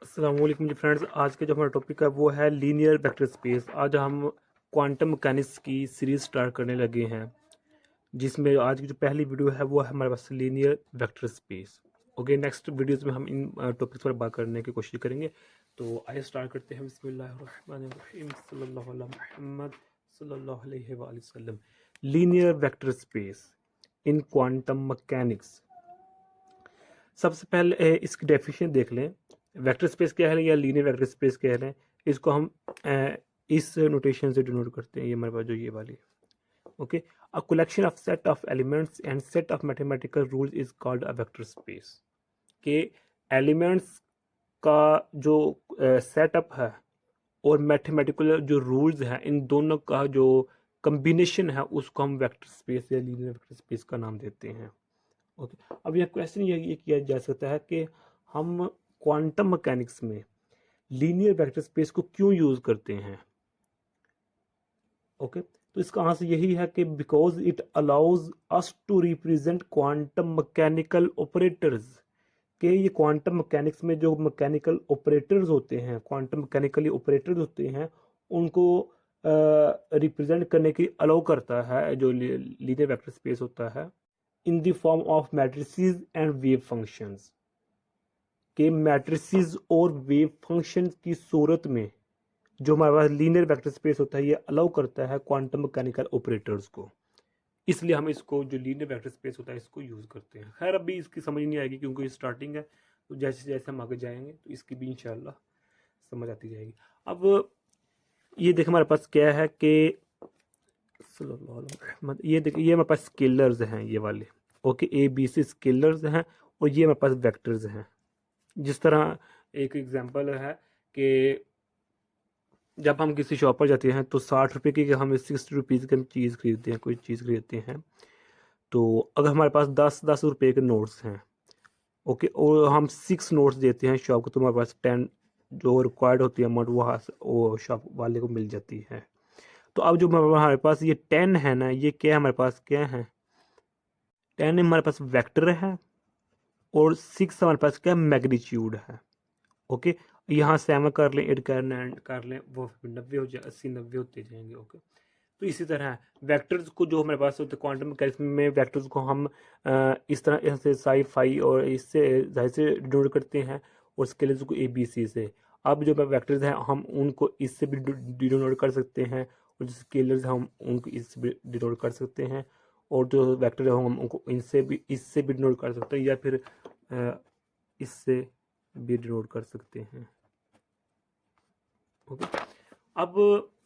अस्सलाम वालेकुम जी फ्रेंड्स। आज का जो हमारा टॉपिक है वो है लीनियर वेक्टर स्पेस। आज हम क्वांटम मैकेनिक्स की सीरीज स्टार्ट करने लगे हैं, जिसमें आज की जो पहली वीडियो है वो है हमारे पास linear vector space. Okay, next videos में हम इन टॉपिक्स पर बात करने की कोशिश करेंगे। तो आइए स्टार्ट करते हैं। बिस्मिल्लाहिर्रहमानिर्रहीम, सल्लल्लाहु अला मुहम्मद सल्लल्लाहु अलैहि वसल्लम। Linear vector space in quantum mechanics. सबसे पहले इसकी डेफिनेशन देख लें। वेक्टर स्पेस क्या है या लीनियर वेक्टर स्पेस क्या है, इसको हम इस नोटेशन से डिनोट करते हैं। ये हमारे पास जो ये वाली okay, a collection of set of elements and set of mathematical rules is called a vector space. के एलिमेंट्स का जो सेटअप है और मैथमेटिकल जो रूल्स हैं, इन दोनों का जो कम्बिनेशन है उसको हम वेक्टर स्पेस या लीनियर वेक्टर स्पेस का नाम देते हैं। ओके, अब यह क्वेश्चन ये किया जा सकता है कि हम क्वांटम मैकेनिक्स में लीनियर वेक्टर स्पेस को क्यों यूज करते हैं। ओके, तो इसका आंसर यही है कि because it allows us to represent quantum mechanical operators. के ये क्वांटम मैकेनिक्स में जो मैकेनिकल ऑपरेटर्स होते हैं, क्वांटम मैकेनिकली ऑपरेटर्स होते हैं, उनको रिप्रेजेंट करने की अलाउ करता है जो लीनियर वेक्टर स्पेस होता है in the form of matrices and wave functions. के मैट्रिसेस और वेव फंक्शन की सूरत में जो हमारे पास लीनियर वेक्टर स्पेस होता है ये अलाउ करता है क्वांटम मैकेनिकल ऑपरेटर्स को। इसलिए हम इसको जो लीनियर वेक्टर स्पेस होता है इसको यूज करते हैं। खैर अभी इसकी समझ नहीं आएगी क्योंकि ये स्टार्टिंग है, तो जैसे जैसे हम आगे जाएंगे तो इसकी भी इंशाल्लाह समझ आती जाएगी। अब ये देख हमारे पास क्या है कि ये देखिए, ये हमारे पास स्केलर्स हैं ये वाले। Okay, A B C scalars हैं और ये हमारे पास वेक्टर्स हैं। जिस तरह एक एग्जांपल है कि जब हम किसी शॉप पर जाते हैं तो 60 रुपये की हम 60 रुपीज़ की हम चीज़ खरीदते हैं, कोई चीज़ खरीदते हैं। तो अगर हमारे पास 10-10 रुपये के नोट्स हैं, ओके, और हम 6 नोट्स देते हैं शॉप को, तो हमारे पास 10 जो रिक्वायर्ड होती है अमाउंट वो शॉप वाले को मिल जाती है। तो अब जो हमारे पास ये 10 है ना, ये क्या हमारे पास क्या है, 10 हमारे पास वेक्टर है और 6 हमारे पास क्या मैग्नीट्यूड है। ओके, यहाँ 7 कर लें, 8 कर लें, वो 90 हो जाए, 80-90 होते जाएंगे। ओके, तो इसी तरह वेक्टर्स को जो हमारे पास होते हैं क्वांटम मैकेनिक्स में, वेक्टर्स को हम इस तरह से साई फाई और इससे जाहिर से डिनोट करते हैं और स्केलर्स को ए बी सी से। अब जो वेक्टर्स हैं हम उनको इससे भी डिनोट कर सकते हैं और जो स्केलर्स हैं हम उनको इससे भी डिनोट कर सकते हैं, और जो वेक्टर है हम उनको इससे भी डिनोट कर सकते हैं या फिर इससे भी डिनोट कर सकते हैं। ओके, अब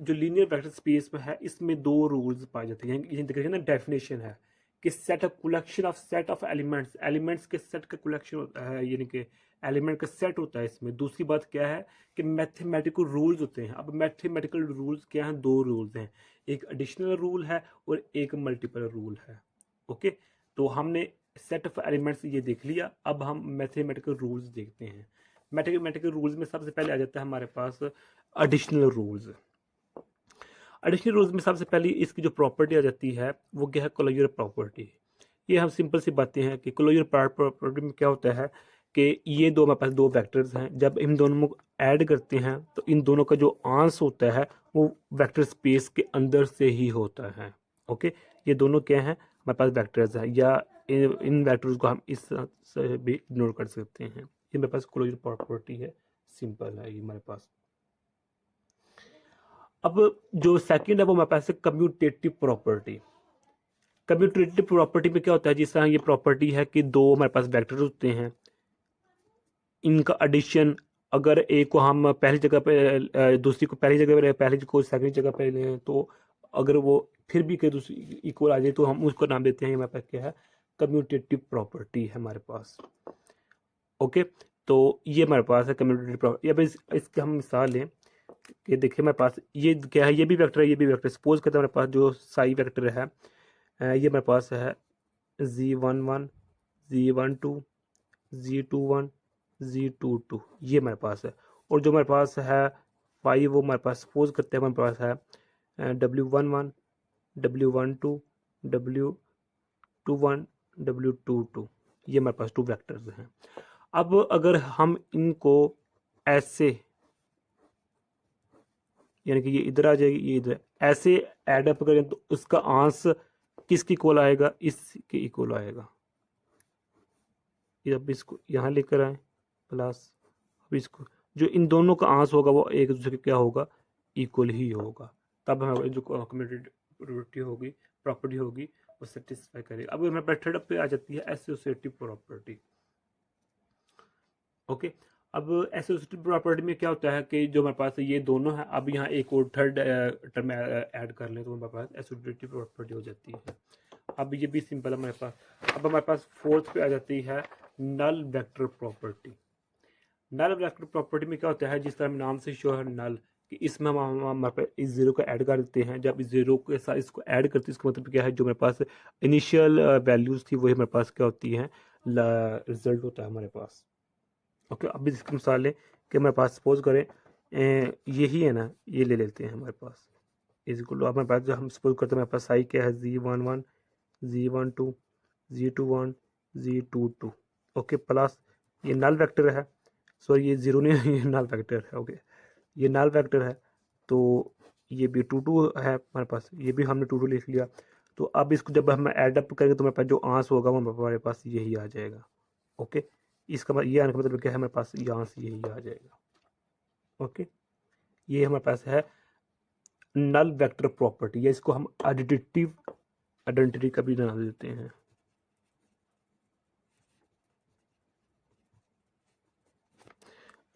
जो लीनियर वेक्टर स्पेस में है इसमें दो रूल्स पाए जाते हैं। ये देखिए ना, डेफिनेशन है कि set of collection of set of elements, elements के सेट का कलेक्शन होता है, यानी कि एलिमेंट का सेट होता है इसमें। दूसरी बात क्या है कि मैथमेटिकल रूल्स होते हैं। अब मैथमेटिकल रूल्स क्या हैं, दो रूल्स हैं, एक एडिशनल रूल है और एक मल्टीपल रूल है। ओके, तो हमने सेट ऑफ एलिमेंट्स ये देख लिया, अब हम मैथमेटिकल रूल्स देखते हैं। मैथमेटिकल रूल्स में सबसे पहले आ जाता है हमारे पास एडिशनल रूल्स। एडिशनल रूल्स में सबसे पहले इसकी जो प्रॉपर्टी आ जाती है वो क्या है, क्लोजर प्रॉपर्टी। ये हम सिंपल सी बातें हैं कि क्लोजर प्रॉपर्टी में क्या होता है कि ये दो हमारे पास दो वेक्टर्स हैं, जब इन दोनों को ऐड करते हैं तो इन दोनों का जो आंसर होता है वो वेक्टर स्पेस के अंदर से ही होता है। ओके, ये दोनों क्या हैं, हमारे पास वेक्टर्स हैं, या इन वेक्टर्स को हम इस से भी इग्नोर कर सकते हैं। ये मेरे पास क्लोजर प्रॉपर्टी है, सिंपल है ये हमारे पास। अब जो सेकंड है वो हमारे पास है कम्यूटेटिव प्रॉपर्टी। कम्यूटेटिव प्रॉपर्टी में क्या होता है, जिस तरह ये प्रॉपर्टी है कि दो हमारे पास वेक्टर्स होते हैं, इनका एडिशन अगर एक को हम पहली जगह पे दूसरी को पहली जगह पे, पहली को सेकंड जगह पे लें, तो अगर वो फिर भी दूसरी इक्वल आ जाए तो हम उसको नाम देते हैं, हमारे पास क्या है, कम्यूटेटिव प्रॉपर्टी है हमारे पास। ओके, तो ये हमारे पास है कम्यूटेटिव प्रॉपर्टी। अब इसके हम मिसाल लें कि देखिए हमारे पास ये क्या है, ये भी वेक्टर है, ये भी वेक्टर। सपोज करते हैं हमारे पास जो साई वेक्टर है, ये हमारे पास है Z11, Z12, Z21, Z22, ये हमारे पास है। और जो हमारे पास है 5, वो हमारे पास सपोज करते हैं हमारे पास है W11, W12, W21, W22, ये हमारे पास टू वेक्टर्स हैं। अब अगर हम इनको ऐसे, यानी कि ये इधर आ जाएगी, ये इधर, ऐसे ऐड अप करें तो उसका आंसर किसकी इक्वल आएगा, इसके इक्वल आएगा। ये अब इसको यहाँ लेकर आए प्लस, अब इसको, जो इन दोनों का आंसर होगा वो एक दूसरे के क्या होगा, इक्वल ही होगा, तब हमारी जो कम्यूटेटिविटी होगी, प्रॉपर्टी होगी, वो सेटिस्फाई करेगी। अब हमारे थर्ड पे आ जाती है एसोसिएटिव प्रॉपर्टी। ओके, अब एसोसिएटिव प्रॉपर्टी में क्या होता है कि जो हमारे पास ये दोनों है, अब यहाँ एक और थर्ड टर्म ऐड कर लें तो हमारे पास एसोसिएटिव प्रॉपर्टी हो जाती है। अब ये भी सिंपल है हमारे पास। अब हमारे पास फोर्थ पे आ जाती है null vector property. Null vector property में क्या होता है, जिस तरह नाम से शो है नल, कि इसमें हम हमारे पास इस जीरो को ऐड कर देते हैं। जब इस जीरो के साथ इसको ऐड करते हैं, इसका मतलब क्या है, जो हमारे पास इनिशियल वैल्यूज थी वही हमारे पास क्या होती है, रिजल्ट होता है हमारे पास। ओके, अब इसकी मिसाल है कि हमारे पास सपोज करें यही है ना, ये ले लेते हैं हमारे पास इजको, हमारे पास जो हम सपोज करते हैं हमारे पास साई क्या है, Z11, Z12, Z21, Z22। Okay, plus ये नल वेक्टर है, सॉरी ये जीरो नहीं है, ये नल वेक्टर है। ओके, ये नल वेक्टर है, तो ये भी 22 है हमारे पास, ये भी हमने 22 लिख लिया। तो अब इसको जब हम ऐड अप करेंगे तो हमारे पास जो आंसर होगा वो हमारे पास यही आ जाएगा। ओके, इसका ये आने का मतलब क्या है, हमारे पास यहाँ से यही आ जाएगा। ओके, ये हमारे पास है नल वेक्टर प्रॉपर्टी, या इसको हम एडिटिव आइडेंटिटी का भी नाम देते हैं।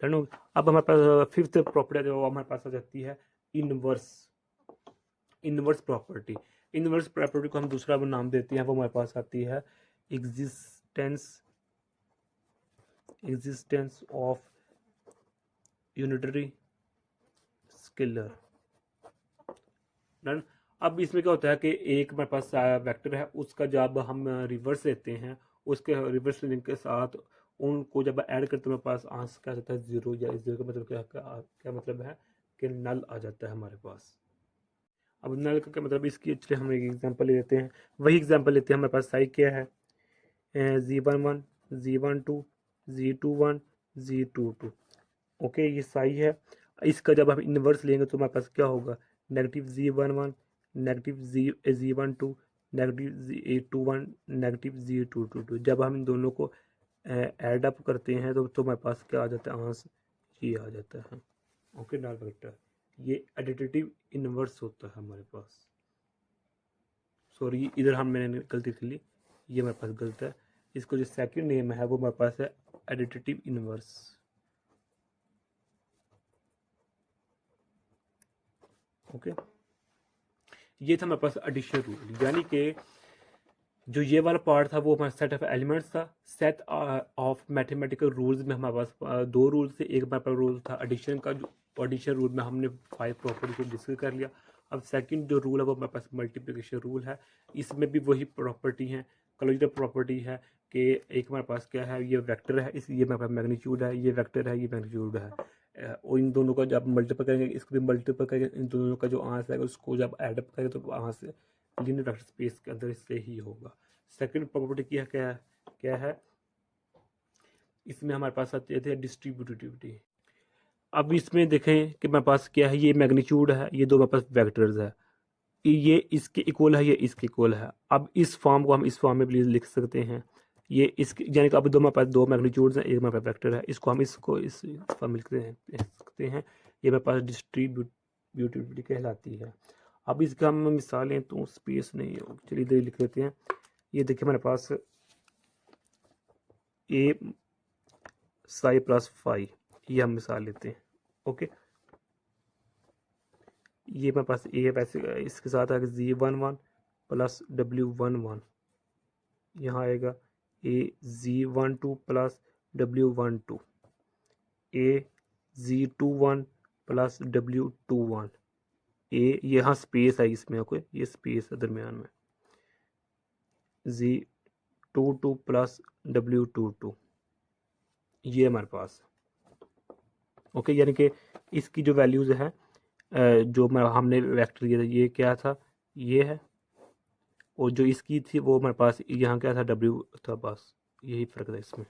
अब हमारे पास फिफ्थ प्रॉपर्टी जो हमारे पास आ जाती है inverse, inverse property. Inverse property को हम दूसरा नाम देते हैं, वो हमारे पास आती है existence of unitary scalar. Done. अब इसमें क्या होता है कि एक हमारे पास वेक्टर है, उसका जब हम रिवर्स लेते हैं, उसके रिवर्स लेने के साथ उनको जब ऐड करते हैं हमारे पास आंसर क्या आता है, जीरो, या जीरो का मतलब क्या मतलब है कि नल आ जाता है हमारे पास। अब नल का क्या मतलब, इसकी चलिए हम एक एग्जांपल ले लेते हैं। वही एग्जांपल लेते हैं, हमारे पास साई क्या है, Z11, Z12, Z21, Z22। Okay, ये साई है। इसका जब हम इन्वर्स लेंगे तो हमारे पास क्या होगा, negative Z11, negative Z12, negative Z21, negative Z22। जब हम इन दोनों को ऐड अप करते हैं तो हमारे पास क्या आ जाता है, आंसर ये आ जाता है। ओके, नल वेक्टर, ये एडिटिव इन्वर्स होता है हमारे पास। सॉरी, इधर हम मैंने गलती कर ली, ये हमारे पास गलत है। इसको जो सेकंड नेम है वो हमारे पास है एडिटिव इन्वर्स। ओके, ये था हमारे पास एडिशन रूल, यानी कि जो ये वाला पार्ट था वो हमारा सेट ऑफ एलिमेंट्स था। सेट ऑफ मैथमेटिकल रूल्स में हमारे पास दो रूल थे। एक हमारे पास रूल था एडिशन का, जो एडिशन रूल में हमने 5 प्रॉपर्टी को डिस्कस कर लिया। अब सेकंड जो रूल है वो हमारे पास मल्टीप्लिकेशन रूल है। इसमें भी वही प्रॉपर्टी है, क्लोजर प्रॉपर्टी है, कि एक हमारे पास क्या है, ये वेक्टर है, इस ये हमारे पास मैग्नीट्यूड है, ये वेक्टर है, ये मैग्नीट्यूड है, और इन दोनों का जब मल्टीपल करेंगे, इसको भी मल्टीपल करेंगे, इन दोनों का जो आंसर है उसको जब एड अप करेंगे तो आंसर लीनियर वेक्टर स्पेस के अंदर इससे ही होगा। सेकंड प्रॉपर्टी क्या है, इसमें हमारे पास आती है डिस्ट्रीब्यूटिविटी। अब इसमें देखें कि मेरे पास क्या है, ये मैग्नीट्यूड है, ये दो मेरे पास वेक्टर्स है, ये इसके इक्वल है, ये इसके इक्वल है। अब इस फॉर्म को हम इस फॉर्म में प्लीज लिख सकते हैं, ये इसके यानी कि अब दो मेरे पास दो मैग्नीट्यूड्स हैं, एक मेरे पास वेक्टर है, इसको हम इसको इस फॉर्म में लिख सकते हैं। ये मेरे पास डिस्ट्रीब्यूटिविटी कहलाती है। अब इसका हम मिसालें तो स्पेस नहीं है, चलिए इधर लिख लेते हैं। ये देखिए हमारे पास ए साई प्लस फाई, ये हम मिसाल लेते हैं। ओके, ये मेरे पास ए वैसे इसके साथ आएगा Z11 प्लस W11, यहाँ आएगा Z12 plus W12, Z21 plus W21, यहाँ स्पेस है इसमें। ओके, ये स्पेस है दरमियान में, Z22 प्लस W22, ये हमारे पास। ओके, यानी कि इसकी जो वैल्यूज़ है, जो हमने वेक्टर दिया था, ये क्या था, ये है, और जो इसकी थी वो हमारे पास यहाँ क्या था, W था, बस यही फ़र्क था इसमें।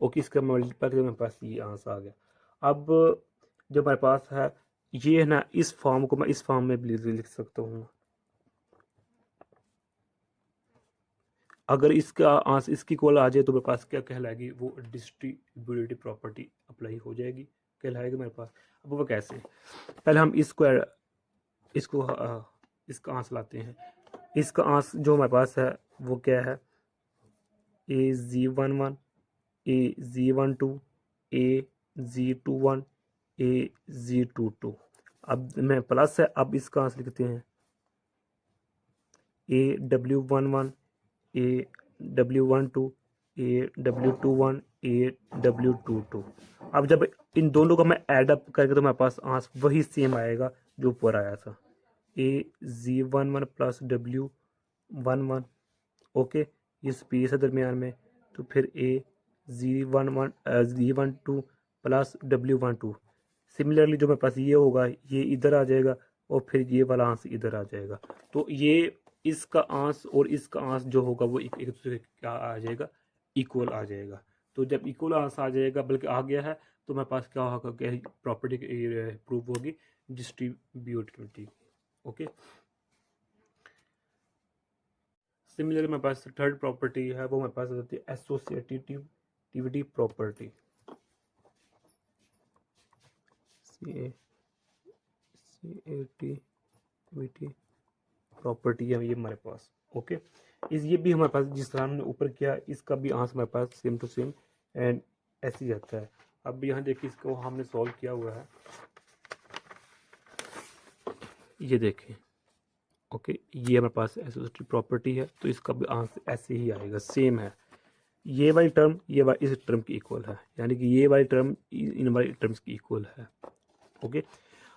ओके, इसका मल्टीप्लाई करके मेरे पास ये आंसर आ गया। अब जो हमारे पास है ये है ना, इस फॉर्म को मैं इस फॉर्म में भी लिख सकता हूँ। अगर इसका आंसर इसकी इक्वल आ जाए तो मेरे पास क्या कहलाएगी, वो डिस्ट्रीब्यूटिव प्रॉपर्टी अप्लाई हो जाएगी, कहलाएगी मेरे पास। अब वो कैसे, पहले हम इसको इसका आंसर लाते हैं। इसका आंसर जो हमारे पास है वो क्या है, AZ11, AZ12, AZ21, AZ22। अब मैं प्लस है, अब इसका आंसर लिखते हैं AW11, AW12, AW21, AW22। अब जब इन दोनों का मैं ऐड अप करके तो मेरे पास आंसर वही सेम आएगा जो ऊपर आया था, AZ11 प्लस W11। ओके, ये स्पेस है दरमियान में, तो फिर Z12 प्लस W12। सिमिलरली जो मेरे पास ये होगा ये इधर आ जाएगा और फिर ये वाला आंसर इधर आ जाएगा। तो ये इसका आंसर और इसका आंसर जो होगा वो एक दूसरे क्या आ जाएगा, इक्वल आ जाएगा। तो जब इक्वल आंसर आ जाएगा, बल्कि आ गया है, तो मेरे पास क्या होगा, क्या प्रॉपर्टी प्रूव होगी डिस्ट्रीब्यूटिविटी। ओके, सिमिलर मेरे पास थर्ड प्रॉपर्टी है, वो मेरे पास आ जाती है एसोसिएटिविटी प्रॉपर्टी। एसोसिएटिविटी प्रॉपर्टी है ये हमारे पास। ओके, ये भी हमारे पास जिस तरह हमने ऊपर किया, इसका भी आंसर हमारे पास सेम टू सेम एंड ऐसे ही आता है। अब यहाँ देखिए, इसको हमने सॉल्व किया हुआ है, ये देखें। ओके, ये हमारे पास एसोसिएटिव प्रॉपर्टी है, तो इसका भी आंसर ऐसे ही आएगा, सेम है। ये वाली टर्म ये वाली इस टर्म की इक्वल है, यानी कि ये वाली टर्म इन वाली टर्म्स की इक्वल है। ओके,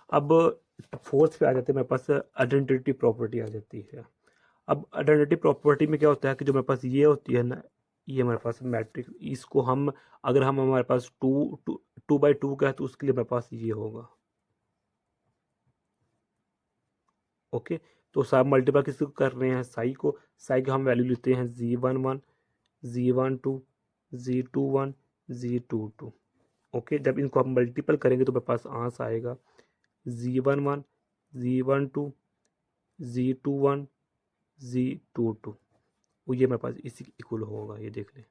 अब फोर्थ पे आ जाते हैं, मेरे पास आइडेंटिटी प्रॉपर्टी आ जाती है। अब आइडेंटिटी प्रॉपर्टी में क्या होता है कि जो मेरे पास ये होती है ना, ये हमारे पास मैट्रिक्स, इसको हम अगर हम हमारे पास 2 का है तो उसके लिए मेरे पास ये होगा। ओके, तो सब मल्टीप्लाई किसको कर रहे हैं, साई को। साई का हम वैल्यू लेते हैं Z11, Z12, Z21, Z22। Okay, जब इनको हम मल्टीपल करेंगे तो मेरे पास आंसर आएगा Z11, Z12, Z21, Z22। वो ये मेरे पास इसी इक्वल होगा, ये देख लें।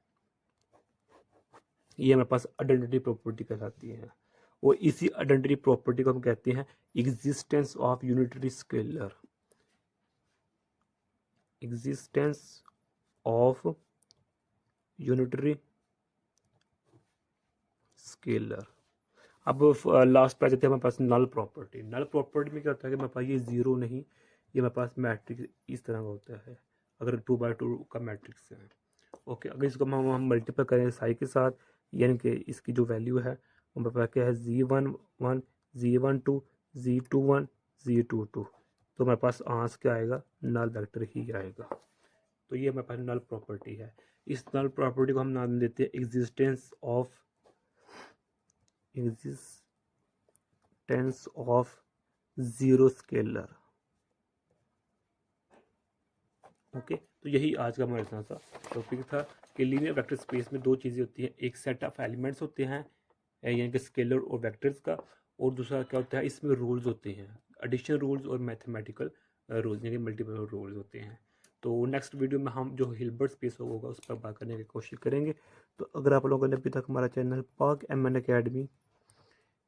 ये हमारे पास आइडेंटिटी प्रॉपर्टी कहलाती है, और इसी आइडेंटिटी प्रॉपर्टी को हम कहते हैं existence of unitary scalar. Existence of unitary scalar. अब लास्ट पे आ जाते हैं हमारे पास नल प्रॉपर्टी। नल प्रॉपर्टी में क्या होता है कि मेरे पास ये जीरो नहीं, ये मेरे पास मैट्रिक्स इस तरह का होता है, अगर 2x2 का मैट्रिक्स है। ओके, अगर इसको हम मल्टीप्लाई करें साई के साथ, यानी कि इसकी जो वैल्यू है वो मेरे पास क्या है, Z11, Z12, Z21, Z22। तो मेरे पास आंसर क्या आएगा, नल वेक्टर ही आएगा। तो ये हमारे पास नल प्रॉपर्टी है। इस नल प्रॉपर्टी को हम नाम देते हैं existence of zero scalar. Okay, तो यही आज का हमारे साथ टॉपिक था कि लीनियर वेक्टर स्पेस में दो चीज़ें होती हैं, एक सेट ऑफ एलिमेंट्स होते हैं यानी कि स्केलर और वेक्टर्स का, और दूसरा क्या होता है, इसमें रूल्स होते हैं, एडिशन रूल्स और मैथमेटिकल रूल्स यानी मल्टीपल रूल्स होते हैं। तो नेक्स्ट वीडियो में हम जो हिल्बर्ट स्पेस होगा उस पर बात करने की कोशिश करेंगे। तो अगर आप लोगों ने अभी तक हमारा चैनल पाक MN अकेडमी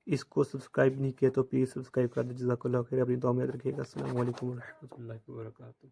इसको सब्सक्राइब नहीं किया तो प्लीज़ सब्सक्राइब कर दीजिए। जज़ाकल्लाह खैर, अपनी दुआ में याद रखिएगा। अस्सलाम वालेकुम रहमतुल्लाहि व बरकातुहू।